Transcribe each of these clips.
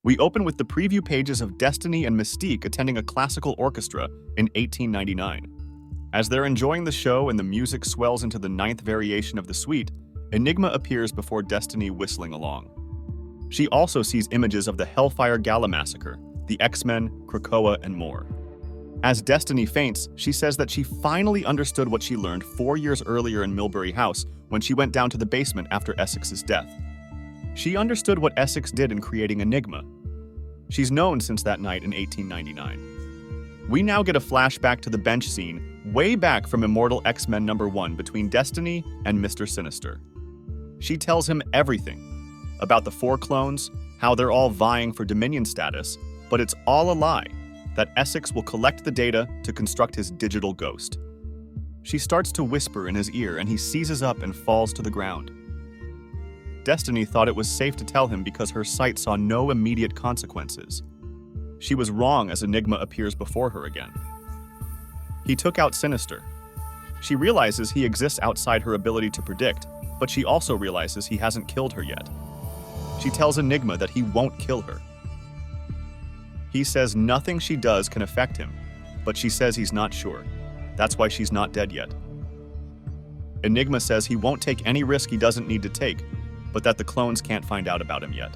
We open with the preview pages of Destiny and Mystique attending a classical orchestra in 1899. As they're enjoying the show and the music swells into the ninth variation of the suite, Enigma appears before Destiny whistling along. She also sees images of the Hellfire Gala Massacre, the X-Men, Krakoa, and more. As Destiny faints, she says that she finally understood what she learned 4 years earlier in Milbury House when she went down to the basement after Essex's death. She understood what Essex did in creating Enigma. She's known since that night in 1899. We now get a flashback to the bench scene way back from Immortal X-Men #1 between Destiny and Mr. Sinister. She tells him everything about the 4 clones, how they're all vying for Dominion status, but it's all a lie, that Essex will collect the data to construct his digital ghost. She starts to whisper in his ear and he seizes up and falls to the ground. Destiny thought it was safe to tell him because her sight saw no immediate consequences. She was wrong as Enigma appears before her again. He took out Sinister. She realizes he exists outside her ability to predict, but she also realizes he hasn't killed her yet. She tells Enigma that he won't kill her. He says nothing she does can affect him, but she says he's not sure. That's why she's not dead yet. Enigma says he won't take any risk he doesn't need to take, but that the clones can't find out about him yet.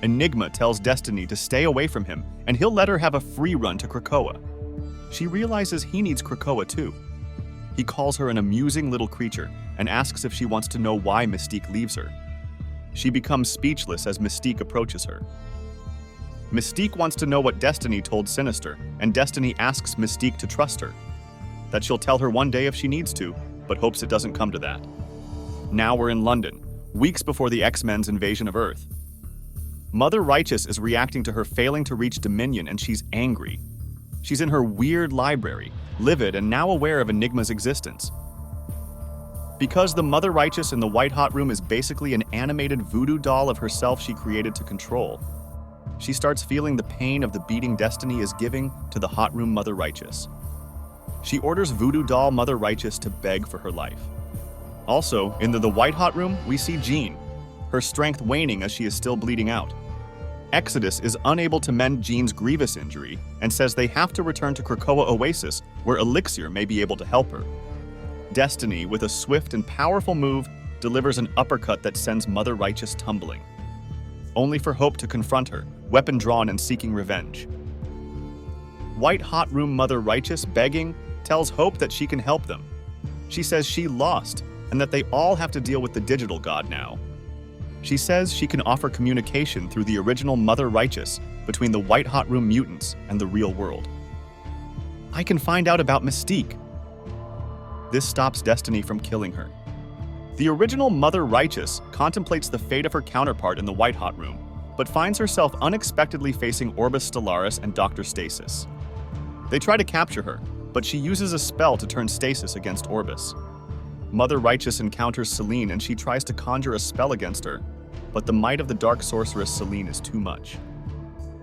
Enigma tells Destiny to stay away from him, and he'll let her have a free run to Krakoa. She realizes he needs Krakoa too. He calls her an amusing little creature and asks if she wants to know why Mystique leaves her. She becomes speechless as Mystique approaches her. Mystique wants to know what Destiny told Sinister, and Destiny asks Mystique to trust her. That she'll tell her one day if she needs to, but hopes it doesn't come to that. Now we're in London, weeks before the X-Men's invasion of Earth. Mother Righteous is reacting to her failing to reach Dominion, and she's angry. She's in her weird library, livid and now aware of Enigma's existence. Because the Mother Righteous in the White Hot Room is basically an animated voodoo doll of herself she created to control, she starts feeling the pain of the beating Destiny is giving to the Hot Room Mother Righteous. She orders voodoo doll Mother Righteous to beg for her life. Also, in the White Hot Room, we see Jean, her strength waning as she is still bleeding out. Exodus is unable to mend Jean's grievous injury and says they have to return to Krakoa Oasis, where Elixir may be able to help her. Destiny, with a swift and powerful move, delivers an uppercut that sends Mother Righteous tumbling, only for Hope to confront her, weapon drawn and seeking revenge. White Hot Room Mother Righteous, begging, tells Hope that she can help them. She says she lost, and that they all have to deal with the digital god now. She says she can offer communication through the original Mother Righteous between the White Hot Room mutants and the real world. I can find out about Mystique. This stops Destiny from killing her. The original Mother Righteous contemplates the fate of her counterpart in the White Hot Room, but finds herself unexpectedly facing Orbis Stellaris and Dr. Stasis. They try to capture her, but she uses a spell to turn Stasis against Orbis. Mother Righteous encounters Selene and she tries to conjure a spell against her, but the might of the dark sorceress Selene is too much.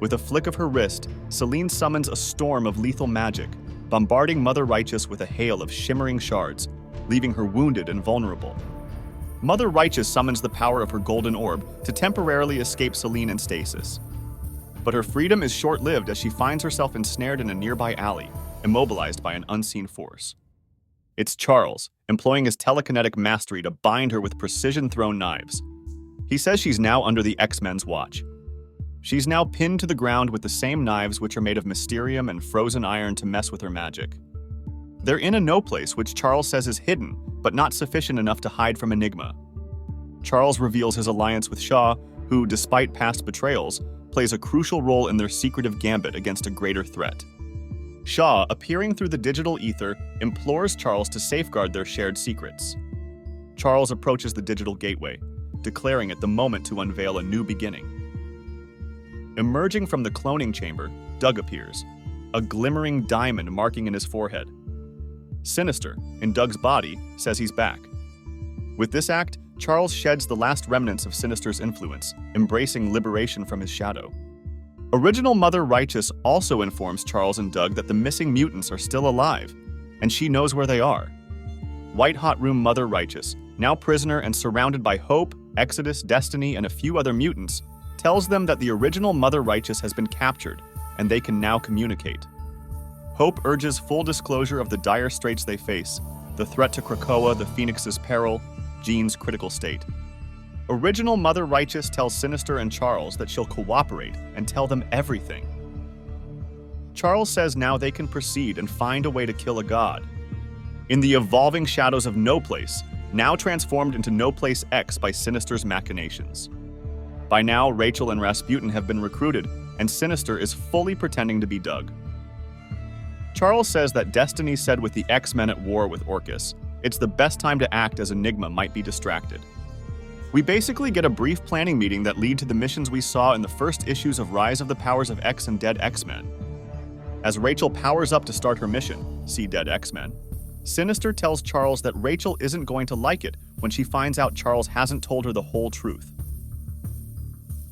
With a flick of her wrist, Selene summons a storm of lethal magic, bombarding Mother Righteous with a hail of shimmering shards, leaving her wounded and vulnerable. Mother Righteous summons the power of her golden orb to temporarily escape Selene and Stasis. But her freedom is short-lived as she finds herself ensnared in a nearby alley, immobilized by an unseen force. It's Charles, employing his telekinetic mastery to bind her with precision-thrown knives. He says she's now under the X-Men's watch. She's now pinned to the ground with the same knives which are made of mysterium and frozen iron to mess with her magic. They're in a no-place which Charles says is hidden, but not sufficient enough to hide from Enigma. Charles reveals his alliance with Shaw, who, despite past betrayals, plays a crucial role in their secretive gambit against a greater threat. Shaw, appearing through the digital ether, implores Charles to safeguard their shared secrets. Charles approaches the digital gateway, declaring it the moment to unveil a new beginning. Emerging from the cloning chamber, Doug appears, a glimmering diamond marking in his forehead. Sinister, in Doug's body, says he's back. With this act, Charles sheds the last remnants of Sinister's influence, embracing liberation from his shadow. Original Mother Righteous also informs Charles and Doug that the missing mutants are still alive, and she knows where they are. White Hot Room Mother Righteous, now prisoner and surrounded by Hope, Exodus, Destiny, and a few other mutants, tells them that the original Mother Righteous has been captured, and they can now communicate. Hope urges full disclosure of the dire straits they face, the threat to Krakoa, the Phoenix's peril, Jean's critical state. Original Mother Righteous tells Sinister and Charles that she'll cooperate and tell them everything. Charles says now they can proceed and find a way to kill a god. In the evolving shadows of No Place, now transformed into No Place X by Sinister's machinations. By now, Rachel and Rasputin have been recruited, and Sinister is fully pretending to be Doug. Charles says that Destiny said with the X-Men at war with Orcus, it's the best time to act as Enigma might be distracted. We basically get a brief planning meeting that lead to the missions we saw in the first issues of Rise of the Powers of X and Dead X-Men. As Rachel powers up to start her mission, see Dead X-Men, Sinister tells Charles that Rachel isn't going to like it when she finds out Charles hasn't told her the whole truth.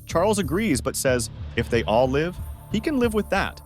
Charles agrees but says if they all live, he can live with that.